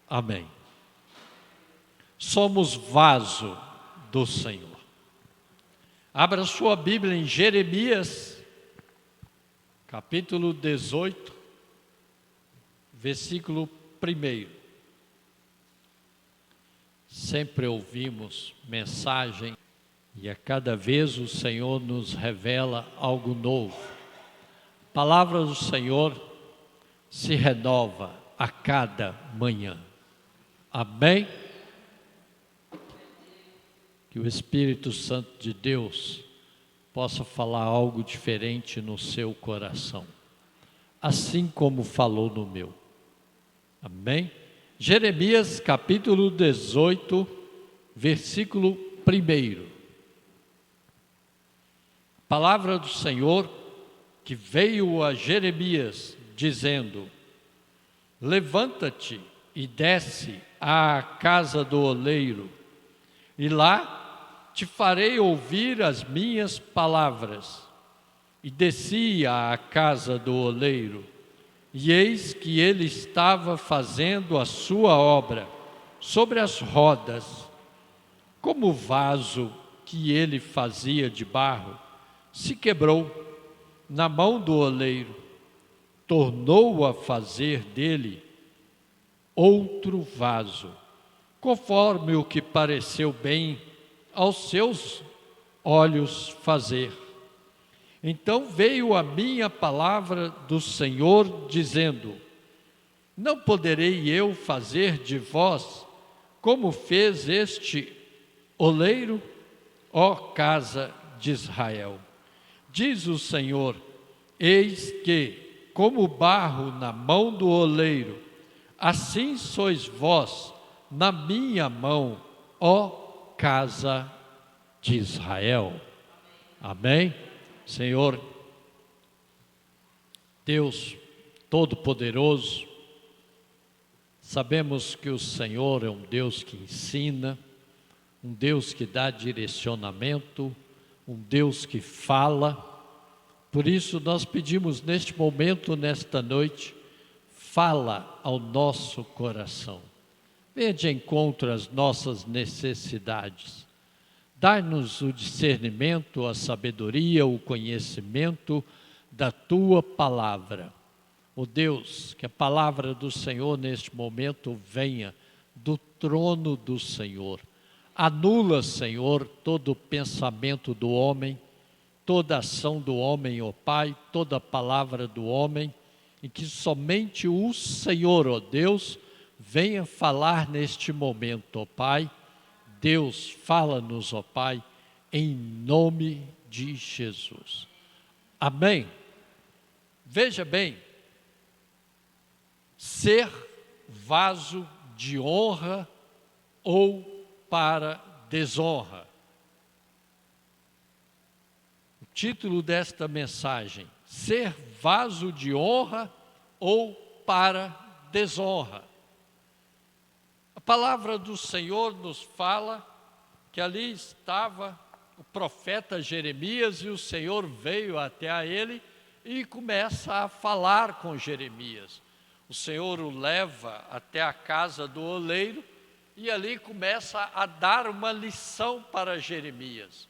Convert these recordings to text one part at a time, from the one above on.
Amém. Somos vaso do Senhor. Abra sua Bíblia em Jeremias, capítulo 18, versículo 1. Sempre ouvimos mensagem e a cada vez o Senhor nos revela algo novo. A palavra do Senhor se renova a cada manhã. Amém? Que o Espírito Santo de Deus possa falar algo diferente no seu coração, assim como falou no meu. Amém? Jeremias capítulo 18, versículo 1. Palavra do Senhor que veio a Jeremias dizendo: levanta-te e desce à casa do oleiro, e lá te farei ouvir as minhas palavras. E desci à casa do oleiro, e eis que ele estava fazendo a sua obra sobre as rodas. Como o vaso que ele fazia de barro se quebrou na mão do oleiro, tornou a fazer dele outro vaso, conforme o que pareceu bem aos seus olhos fazer. Então veio a minha palavra do Senhor, dizendo: não poderei eu fazer de vós como fez este oleiro, ó casa de Israel? Diz o Senhor: eis que, como barro na mão do oleiro, assim sois vós na minha mão, ó casa de Israel. Amém? Senhor, Deus Todo-Poderoso, sabemos que o Senhor é um Deus que ensina, um Deus que dá direcionamento, um Deus que fala. Por isso nós pedimos neste momento, nesta noite, fala ao nosso coração. Venha de encontro às nossas necessidades. Dá-nos o discernimento, a sabedoria, o conhecimento da Tua palavra. Ó Deus, que a palavra do Senhor neste momento venha do trono do Senhor. Anula, Senhor, todo pensamento do homem, toda ação do homem, ó Pai, toda palavra do homem, e que somente o Senhor, ó Deus, venha falar neste momento, ó Pai. Deus, fala-nos, ó Pai, em nome de Jesus. Amém? Veja bem, ser vaso de honra ou para desonra. O título desta mensagem: ser vaso de honra ou para desonra. A palavra do Senhor nos fala que ali estava o profeta Jeremias e o Senhor veio até a ele e começa a falar com Jeremias. O Senhor o leva até a casa do oleiro e ali começa a dar uma lição para Jeremias,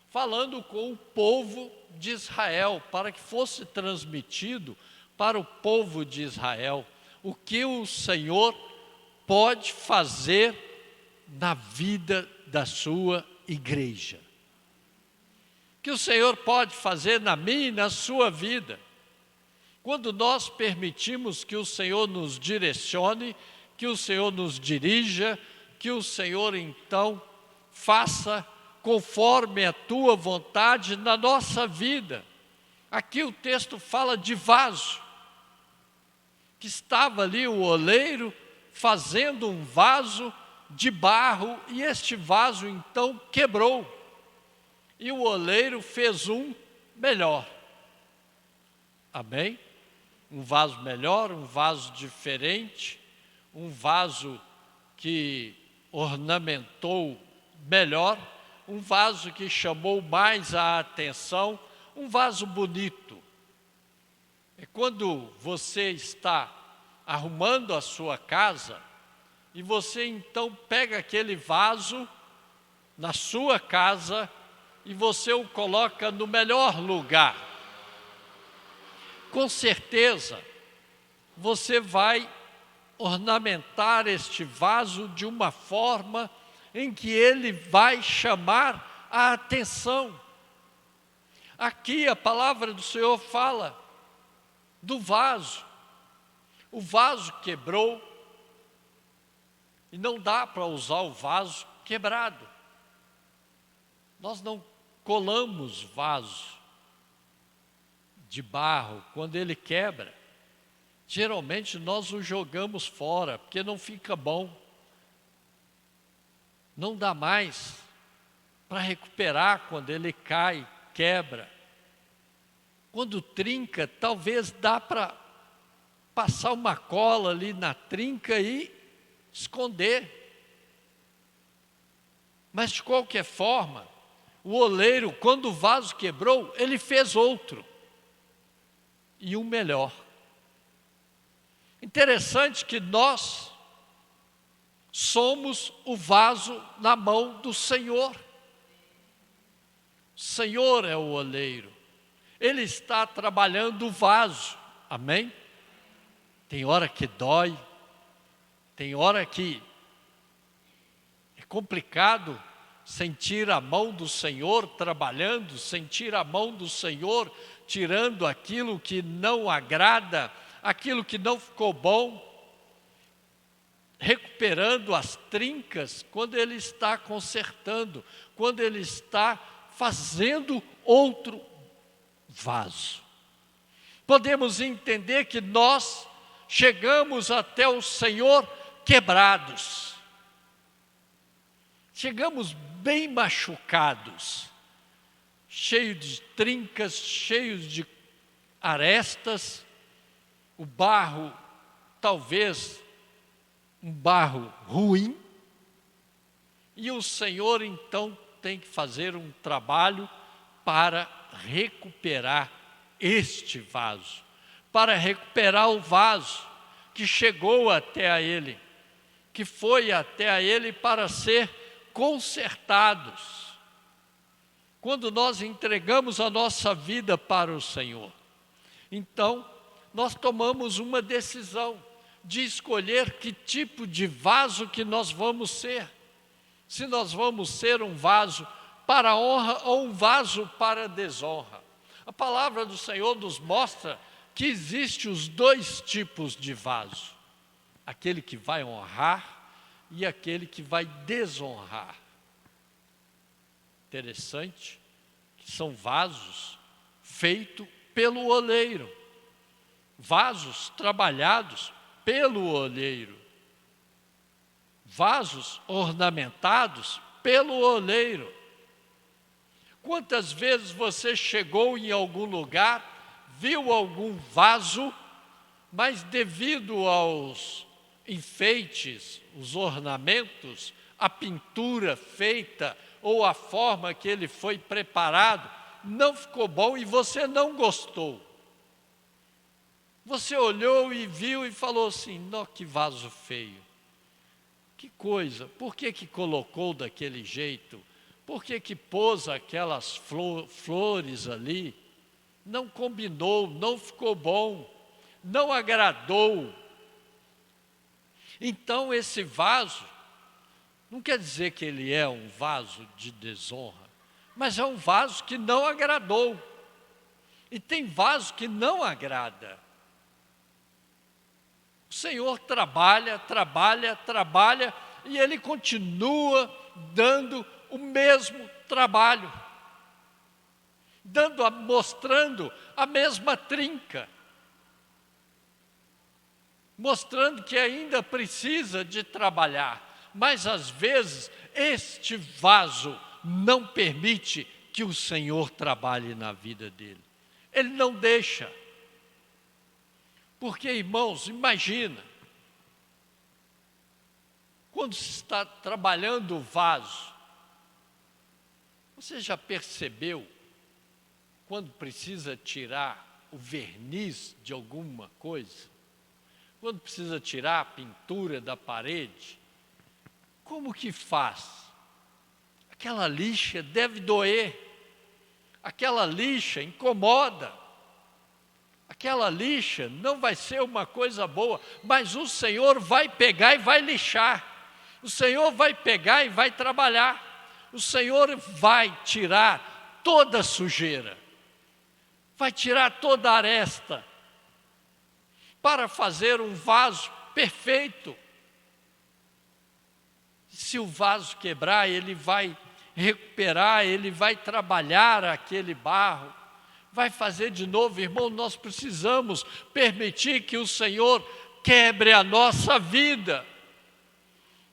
falando com o povo de Israel, para que fosse transmitido para o povo de Israel o que o Senhor pode fazer na vida da sua igreja. Que o Senhor pode fazer na minha e na sua vida. Quando nós permitimos que o Senhor nos direcione, que o Senhor nos dirija, que o Senhor então faça conforme a tua vontade na nossa vida. Aqui o texto fala de vaso, que estava ali o oleiro fazendo um vaso de barro, e este vaso então quebrou, e o oleiro fez um melhor. Amém? Um vaso melhor, um vaso diferente, um vaso que ornamentou melhor, um vaso que chamou mais a atenção, um vaso bonito. É quando você está arrumando a sua casa, e você então pega aquele vaso na sua casa e você o coloca no melhor lugar. Com certeza, você vai ornamentar este vaso de uma forma em que ele vai chamar a atenção. Aqui a palavra do Senhor fala do vaso. O vaso quebrou e não dá para usar o vaso quebrado. Nós não colamos vaso de barro quando ele quebra. Geralmente nós o jogamos fora, porque não fica bom. Não dá mais para recuperar quando ele cai, quebra. Quando trinca, talvez dá para passar uma cola ali na trinca e esconder. Mas de qualquer forma, o oleiro, quando o vaso quebrou, ele fez outro. E um melhor. Interessante que nós somos o vaso na mão do Senhor. O Senhor é o oleiro. Ele está trabalhando o vaso. Amém? Tem hora que dói. Tem hora que é complicado sentir a mão do Senhor trabalhando, sentir a mão do Senhor tirando aquilo que não agrada, aquilo que não ficou bom, recuperando as trincas quando Ele está consertando, quando Ele está fazendo outro vaso. Podemos entender que nós chegamos até o Senhor quebrados. Chegamos bem machucados, cheios de trincas, cheios de arestas, o barro, talvez um barro ruim, e o Senhor então tem que fazer um trabalho para recuperar este vaso, para recuperar o vaso que chegou até a Ele, que foi até a Ele para ser consertados. Quando nós entregamos a nossa vida para o Senhor, então nós tomamos uma decisão de escolher que tipo de vaso que nós vamos ser. Se nós vamos ser um vaso para a honra ou um vaso para a desonra. A palavra do Senhor nos mostra que existem os dois tipos de vaso. Aquele que vai honrar e aquele que vai desonrar. Interessante que são vasos feitos pelo oleiro. Vasos trabalhados pelo oleiro. Vasos ornamentados pelo oleiro. Quantas vezes você chegou em algum lugar, viu algum vaso, mas devido aos enfeites, os ornamentos, a pintura feita ou a forma que ele foi preparado, não ficou bom e você não gostou. Você olhou e viu e falou assim, não, que vaso feio. Que coisa, por que colocou daquele jeito? Por que pôs aquelas flores ali? Não combinou, não ficou bom, não agradou. Então esse vaso, não quer dizer que ele é um vaso de desonra, mas é um vaso que não agradou. E tem vaso que não agrada. O Senhor trabalha, e Ele continua dando o mesmo trabalho, mostrando a mesma trinca, mostrando que ainda precisa de trabalhar, mas às vezes este vaso não permite que o Senhor trabalhe na vida dele. Ele não deixa. Porque, irmãos, imagina, quando se está trabalhando o vaso, você já percebeu quando precisa tirar o verniz de alguma coisa? Quando precisa tirar a pintura da parede? Como que faz? Aquela lixa deve doer, aquela lixa incomoda, aquela lixa não vai ser uma coisa boa, mas o Senhor vai pegar e vai lixar, o Senhor vai pegar e vai trabalhar, o Senhor vai tirar toda a sujeira, vai tirar toda a aresta, para fazer um vaso perfeito. Se o vaso quebrar, Ele vai recuperar, Ele vai trabalhar aquele barro, vai fazer de novo. Irmão, nós precisamos permitir que o Senhor quebre a nossa vida.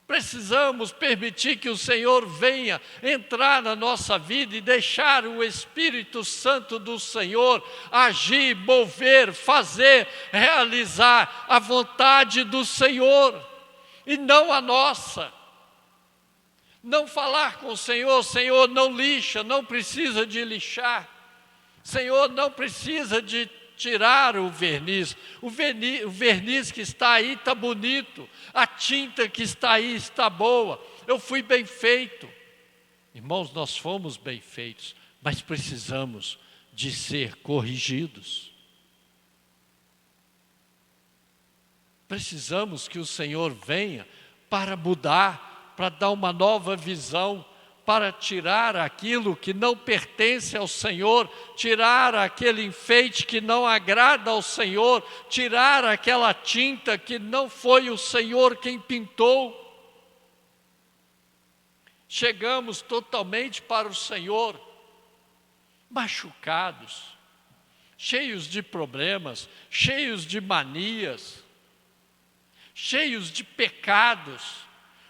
Precisamos permitir que o Senhor venha entrar na nossa vida e deixar o Espírito Santo do Senhor agir, mover, fazer, realizar a vontade do Senhor e não a nossa. Não falar com o Senhor, Senhor, não lixa, não precisa de lixar. Senhor, não precisa de tirar o verniz. O verniz que está aí está bonito. A tinta que está aí está boa. Eu fui bem feito. Irmãos, nós fomos bem feitos, mas precisamos de ser corrigidos. Precisamos que o Senhor venha para mudar, para dar uma nova visão, para tirar aquilo que não pertence ao Senhor, tirar aquele enfeite que não agrada ao Senhor, tirar aquela tinta que não foi o Senhor quem pintou. Chegamos totalmente para o Senhor, machucados, cheios de problemas, cheios de manias, cheios de pecados,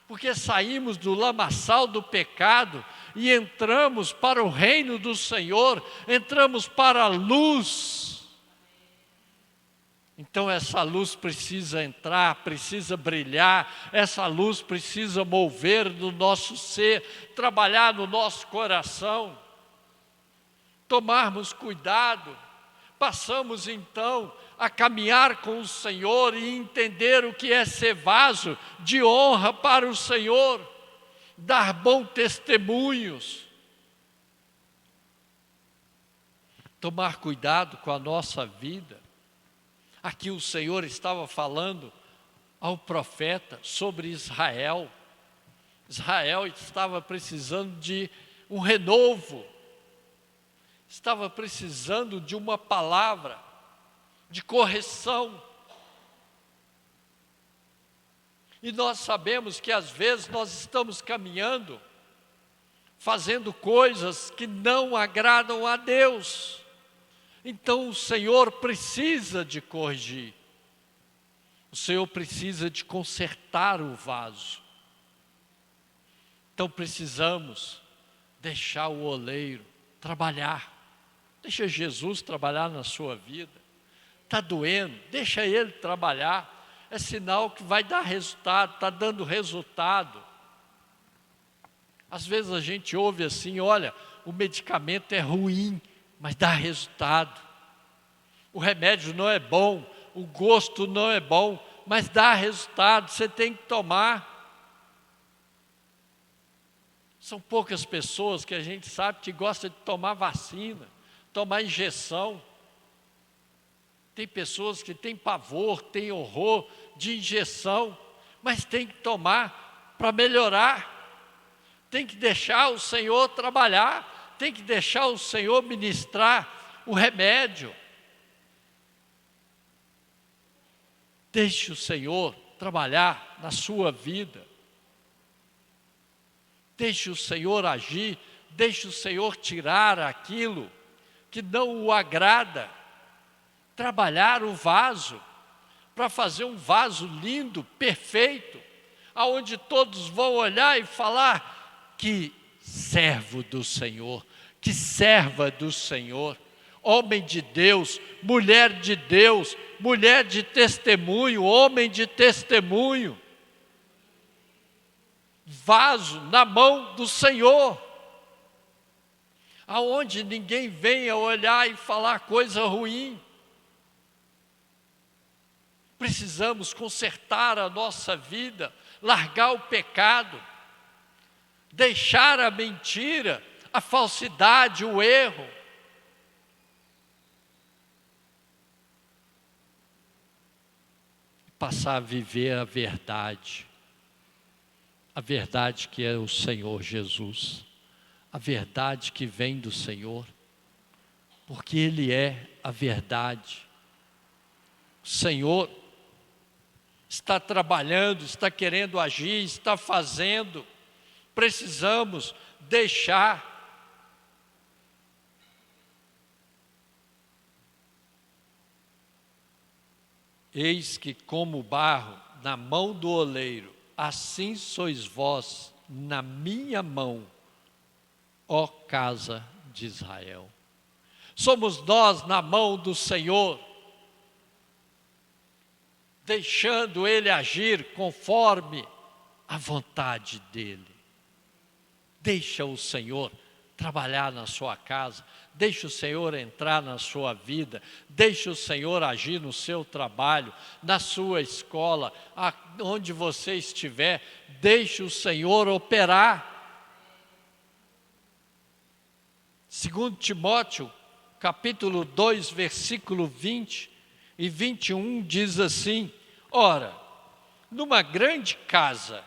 porque saímos do lamaçal do pecado e entramos para o reino do Senhor, entramos para a luz. Então essa luz precisa entrar, precisa brilhar, essa luz precisa mover no nosso ser, trabalhar no nosso coração, tomarmos cuidado. Passamos então a caminhar com o Senhor e entender o que é ser vaso de honra para o Senhor, dar bons testemunhos, tomar cuidado com a nossa vida. Aqui o Senhor estava falando ao profeta sobre Israel. Israel estava precisando de um renovo, estava precisando de uma palavra de correção. E nós sabemos que às vezes nós estamos caminhando, fazendo coisas que não agradam a Deus. Então o Senhor precisa de corrigir. O Senhor precisa de consertar o vaso. Então precisamos deixar o oleiro trabalhar. Deixa Jesus trabalhar na sua vida. Está doendo, deixa Ele trabalhar. É sinal que vai dar resultado, está dando resultado. Às vezes a gente ouve assim, olha, o medicamento é ruim, mas dá resultado. O remédio não é bom, o gosto não é bom, mas dá resultado, você tem que tomar. São poucas pessoas que a gente sabe que gostam de tomar vacina, tomar injeção. Tem pessoas que têm pavor, têm horror de injeção, mas tem que tomar para melhorar. Tem que deixar o Senhor trabalhar, tem que deixar o Senhor ministrar o remédio. Deixe o Senhor trabalhar na sua vida. Deixe o Senhor agir, deixe o Senhor tirar aquilo que não o agrada. Trabalhar o vaso, para fazer um vaso lindo, perfeito, aonde todos vão olhar e falar, que servo do Senhor, que serva do Senhor, homem de Deus, mulher de testemunho, homem de testemunho, vaso na mão do Senhor, aonde ninguém venha olhar e falar coisa ruim. Precisamos consertar a nossa vida, largar o pecado, deixar a mentira, a falsidade, o erro. Passar a viver a verdade que é o Senhor Jesus, a verdade que vem do Senhor, porque Ele é a verdade. O Senhor está trabalhando, está querendo agir, está fazendo. Precisamos deixar. Eis que como barro na mão do oleiro, assim sois vós na minha mão, ó casa de Israel. Somos nós na mão do Senhor, deixando Ele agir conforme a vontade dEle. Deixa o Senhor trabalhar na sua casa, deixa o Senhor entrar na sua vida, deixa o Senhor agir no seu trabalho, na sua escola, onde você estiver, deixa o Senhor operar. 2 Timóteo, capítulo 2, versículo 20 e 21, diz assim: ora, numa grande casa,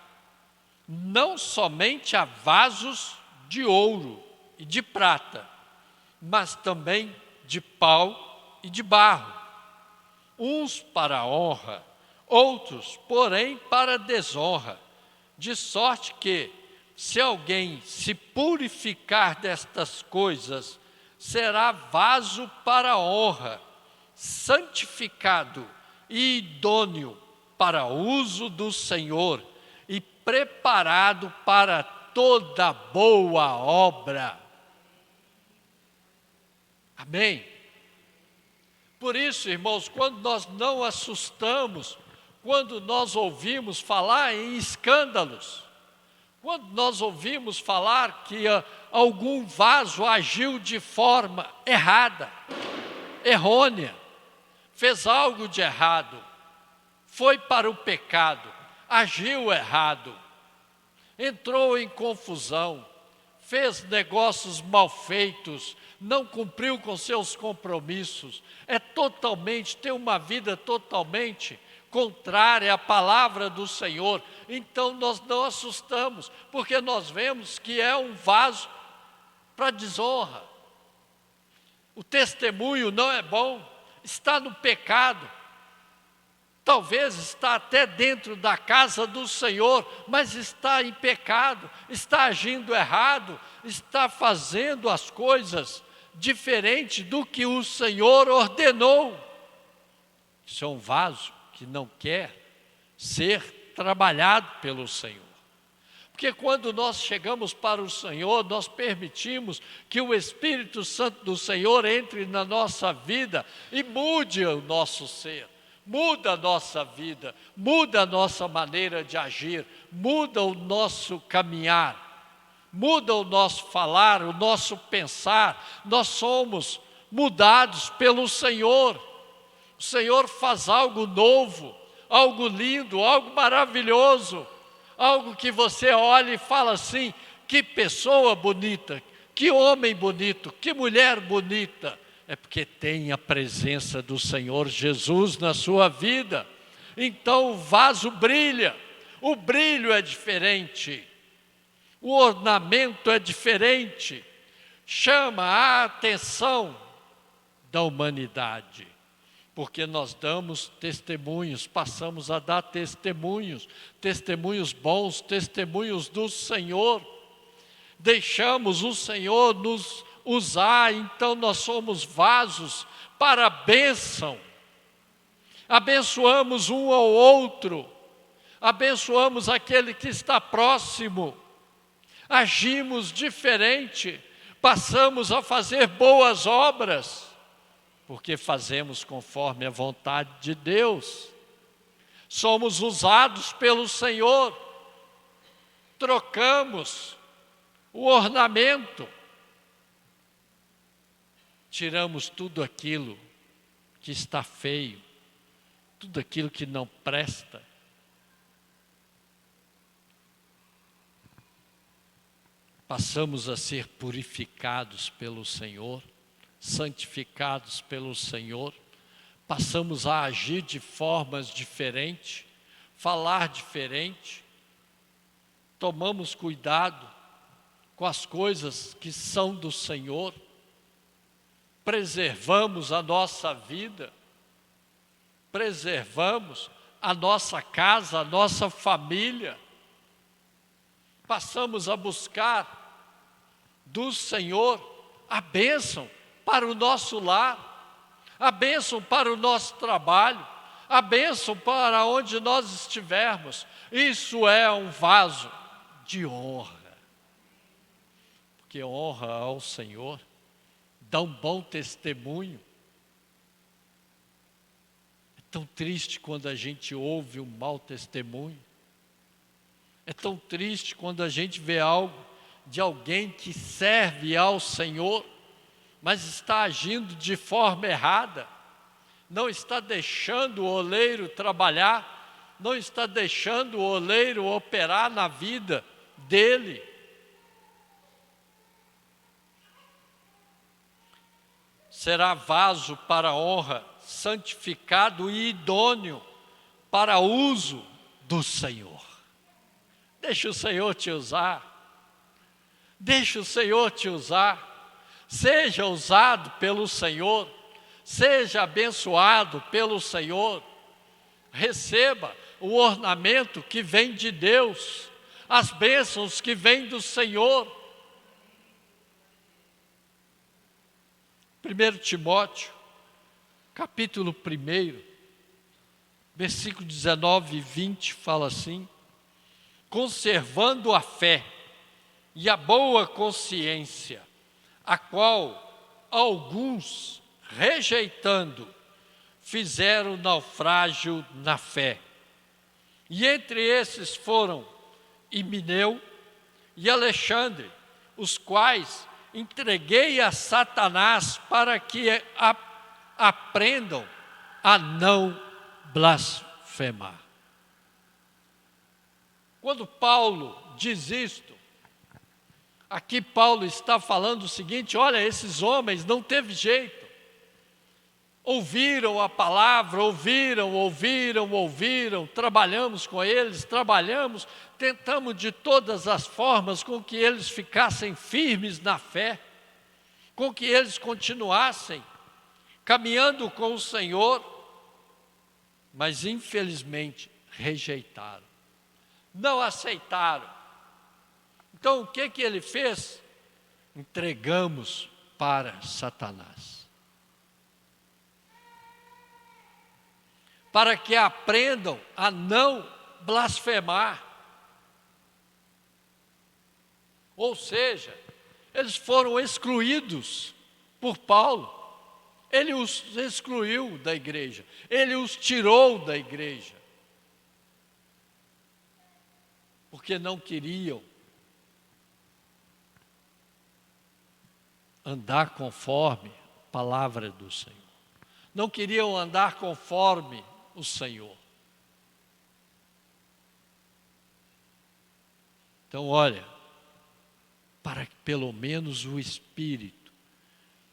não somente há vasos de ouro e de prata, mas também de pau e de barro, uns para a honra, outros, porém, para a desonra, de sorte que, se alguém se purificar destas coisas, será vaso para a honra, santificado e idôneo para uso do Senhor e preparado para toda boa obra. Amém? Por isso, irmãos, quando nós não assustamos, quando nós ouvimos falar em escândalos, quando nós ouvimos falar que algum vaso agiu de forma errada, errônea, fez algo de errado, foi para o pecado, agiu errado, entrou em confusão, fez negócios mal feitos, não cumpriu com seus compromissos, tem uma vida totalmente contrária à palavra do Senhor, então nós não assustamos, porque nós vemos que é um vaso para desonra. O testemunho não é bom, está no pecado, talvez está até dentro da casa do Senhor, mas está em pecado, está agindo errado, está fazendo as coisas diferente do que o Senhor ordenou. Isso é um vaso que não quer ser trabalhado pelo Senhor. Porque quando nós chegamos para o Senhor, nós permitimos que o Espírito Santo do Senhor entre na nossa vida e mude o nosso ser, muda a nossa vida, muda a nossa maneira de agir, muda o nosso caminhar, muda o nosso falar, o nosso pensar. Nós somos mudados pelo Senhor. O Senhor faz algo novo, algo lindo, algo maravilhoso, algo que você olha e fala assim: que pessoa bonita, que homem bonito, que mulher bonita. É porque tem a presença do Senhor Jesus na sua vida. Então o vaso brilha, o brilho é diferente, o ornamento é diferente, chama a atenção da humanidade. Porque nós damos testemunhos, passamos a dar testemunhos bons, testemunhos do Senhor. Deixamos o Senhor nos usar, então nós somos vasos para a bênção. Abençoamos um ao outro, abençoamos aquele que está próximo, agimos diferente, passamos a fazer boas obras, porque fazemos conforme a vontade de Deus. Somos usados pelo Senhor, trocamos o ornamento, tiramos tudo aquilo que está feio, tudo aquilo que não presta. Passamos a ser purificados pelo Senhor, santificados pelo Senhor, passamos a agir de formas diferentes, falar diferente, tomamos cuidado com as coisas que são do Senhor, preservamos a nossa vida, preservamos a nossa casa, a nossa família, passamos a buscar do Senhor a bênção para o nosso lar, a bênção para o nosso trabalho, a bênção para onde nós estivermos. Isso é um vaso de honra, porque honra ao Senhor, dá um bom testemunho. É tão triste quando a gente ouve um mau testemunho. É tão triste quando a gente vê algo de alguém que serve ao Senhor, mas está agindo de forma errada, não está deixando o oleiro trabalhar, não está deixando o oleiro operar na vida dele. Será vaso para a honra, santificado e idôneo para uso do Senhor. Deixa o Senhor te usar. Deixa o Senhor te usar. Seja usado pelo Senhor. Seja abençoado pelo Senhor. Receba o ornamento que vem de Deus. As bênçãos que vêm do Senhor. 1 Timóteo, capítulo 1, versículo 19 e 20, fala assim: conservando a fé e a boa consciência, a qual alguns, rejeitando, fizeram naufrágio na fé. E entre esses foram Himeneu e Alexandre, os quais entreguei a Satanás para que aprendam a não blasfemar. Quando Paulo diz isto, aqui Paulo está falando o seguinte: olha, esses homens não teve jeito. Ouviram a palavra, ouviram, trabalhamos com eles, tentamos de todas as formas com que eles ficassem firmes na fé, com que eles continuassem caminhando com o Senhor, mas infelizmente rejeitaram, não aceitaram. Então o que ele fez? Entregamos para Satanás, para que aprendam a não blasfemar. Ou seja, eles foram excluídos por Paulo. Ele os excluiu da igreja, ele os tirou da igreja, porque não queriam andar conforme a palavra do Senhor, não queriam andar conforme o Senhor. Então, olha, para que pelo menos o Espírito,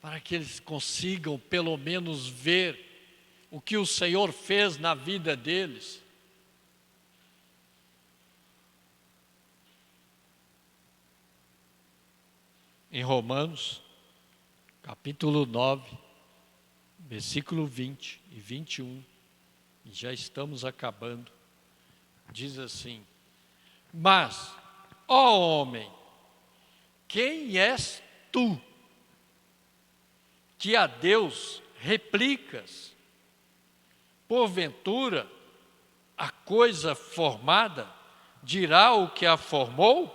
para que eles consigam pelo menos ver o que o Senhor fez na vida deles. Em Romanos, capítulo 9, versículo 20 e 21, e já estamos acabando, diz assim: mas, ó homem, quem és tu, que a Deus replicas? Porventura, a coisa formada dirá o que a formou,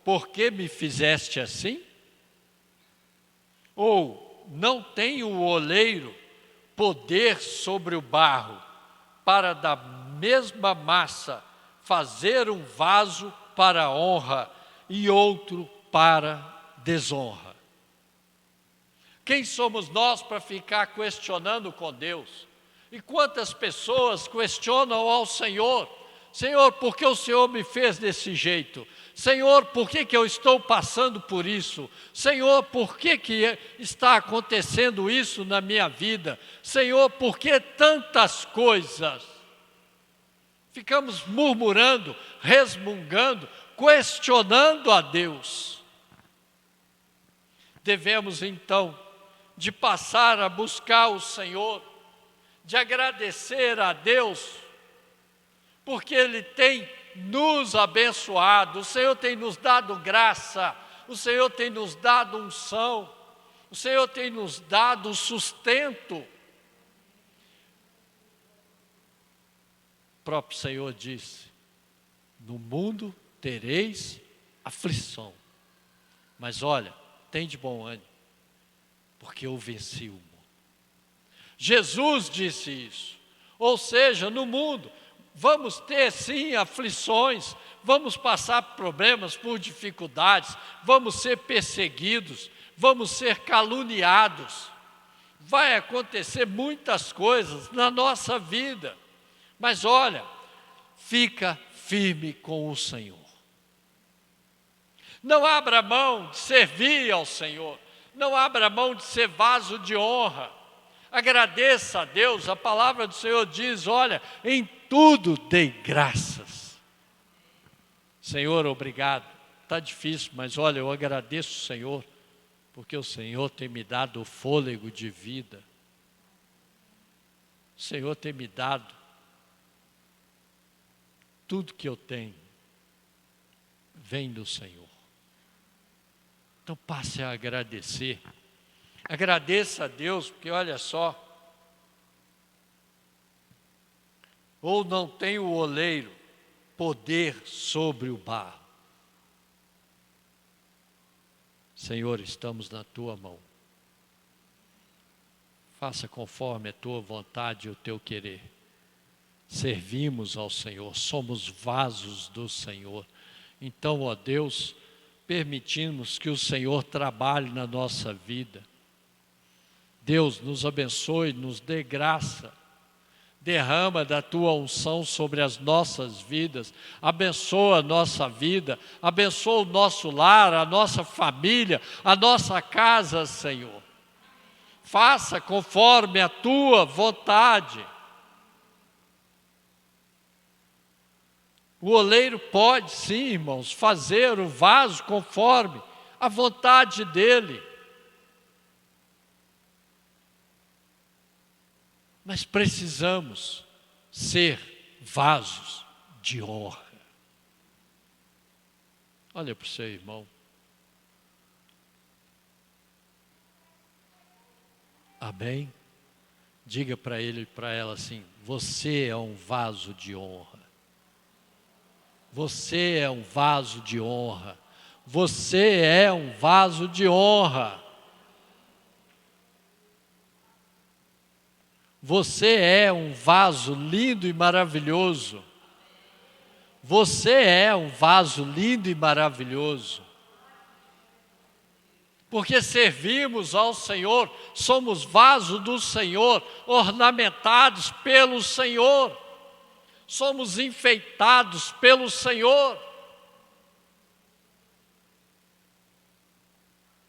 por que me fizeste assim? Ou não tem o oleiro poder sobre o barro, para da mesma massa fazer um vaso para honra e outro para desonra? Quem somos nós para ficar questionando com Deus? E quantas pessoas questionam ao Senhor: Senhor, por que o Senhor me fez desse jeito? Senhor, por que eu estou passando por isso? Senhor, por que está acontecendo isso na minha vida? Senhor, por que tantas coisas? Ficamos murmurando, resmungando, questionando a Deus. Devemos então de passar a buscar o Senhor, de agradecer a Deus, porque Ele tem nos abençoado, o Senhor tem nos dado graça, o Senhor tem nos dado unção, o Senhor tem nos dado sustento. O próprio Senhor disse: no mundo tereis aflição, mas olha, tem de bom ânimo, porque eu venci o mundo. Jesus disse isso. Ou seja, no mundo vamos ter sim aflições, vamos passar por problemas, por dificuldades, vamos ser perseguidos, vamos ser caluniados. Vai acontecer muitas coisas na nossa vida, mas olha, fica firme com o Senhor. Não abra mão de servir ao Senhor, não abra mão de ser vaso de honra. Agradeça a Deus, a palavra do Senhor diz: olha, em tudo dei graças. Senhor, obrigado. Está difícil, mas olha, eu agradeço o Senhor, porque o Senhor tem me dado o fôlego de vida. O Senhor tem me dado tudo que eu tenho, vem do Senhor. Então passe a agradecer. Agradeça a Deus, porque olha só, ou não tem o oleiro poder sobre o barro. Senhor, estamos na Tua mão. Faça conforme a Tua vontade e o Teu querer. Servimos ao Senhor, somos vasos do Senhor. Então, ó Deus, permitimos que o Senhor trabalhe na nossa vida. Deus nos abençoe, nos dê graça, derrama da Tua unção sobre as nossas vidas, abençoa a nossa vida, abençoa o nosso lar, a nossa família, a nossa casa, Senhor. Faça conforme a Tua vontade. O oleiro pode, sim, irmãos, fazer o vaso conforme a vontade dEle. Mas precisamos ser vasos de honra. Olha para o seu irmão. Amém? Diga para ele e para ela assim: você é um vaso de honra. Você é um vaso de honra. Você é um vaso de honra. Você é um vaso lindo e maravilhoso. Você é um vaso lindo e maravilhoso. Porque servimos ao Senhor, somos vasos do Senhor, ornamentados pelo Senhor. Somos enfeitados pelo Senhor.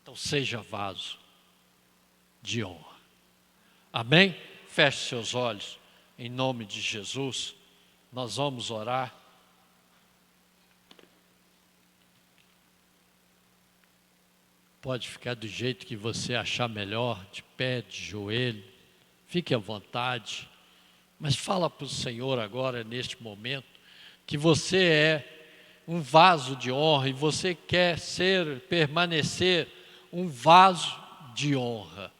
Então seja vaso de honra. Amém? Feche seus olhos, em nome de Jesus, nós vamos orar. Pode ficar do jeito que você achar melhor, de pé, de joelho, fique à vontade, mas fala para o Senhor agora, neste momento, que você é um vaso de honra e você quer permanecer um vaso de honra.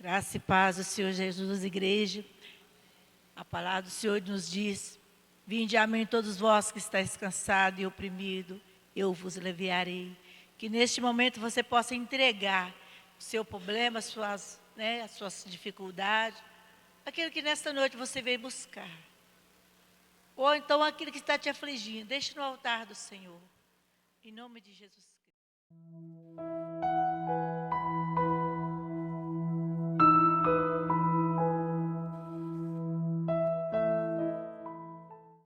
Graça e paz do Senhor Jesus, igreja. A palavra do Senhor nos diz: vinde a mim todos vós que estáis cansados e oprimidos, eu vos aliviarei. Que neste momento você possa entregar o seu problema, as suas dificuldades, aquilo que nesta noite você veio buscar. ou então aquilo que está te afligindo, deixe no altar do Senhor. Em nome de Jesus Cristo.